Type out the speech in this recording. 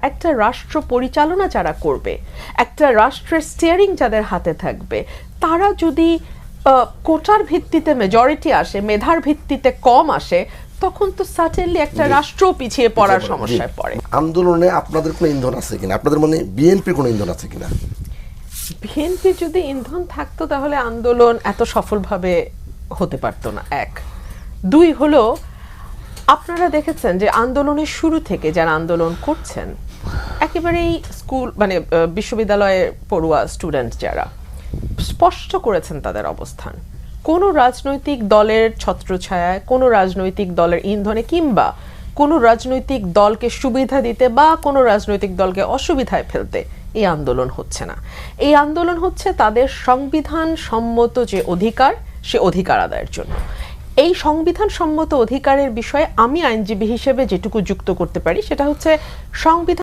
একটা রাষ্ট্র পরিচালনা যারা করবে, একটা রাষ্ট্রের স্টিয়ারিং যাদের হাতে থাকবে, তারা যদি কোটার ভিত্তিতে মেজরিটি আসে, মেধার ভিত্তিতে কম আসে, তখন তো সার্টেনলি একটা রাষ্ট্র পিছিয়ে পড়ার সমস্যায় পড়ে। আন্দোলনে আপনাদের কোনো ইন্ধন আছে কিনা, আপনাদের মনে বিএনপি কোনো ইন্ধন আছে কিনা? বিএনপি যদি ইন্ধন থাকতো তাহলে আন্দোলন এত সফলভাবে হতে পারতো না। এক, দুই হলো, আপনারা দেখেছেন যে আন্দোলনের শুরু থেকে যারা আন্দোলন করছেন একেবারেই স্কুল মানে বিশ্ববিদ্যালয়ের পড়ুয়া স্টুডেন্ট যারা স্পষ্ট করেছেন তাদের অবস্থান। কোনো রাজনৈতিক দলের ছত্রছায়ায়, কোনো রাজনৈতিক দলের ইন্ধনে কিংবা কোনো রাজনৈতিক দলকে সুবিধা দিতে বা কোনো রাজনৈতিক দলকে অসুবিধায় ফেলতে এই আন্দোলন হচ্ছে না। এই আন্দোলন হচ্ছে তাদের সংবিধান সম্মত যে অধিকার, সে অধিকার আদায়ের জন্য। এই সংবিধান সম্মত অধিকারের বিষয়ে আমি আইনজীবী হিসেবে যেটুকু যুক্ত করতে পারি সেটা হচ্ছে সংবিধান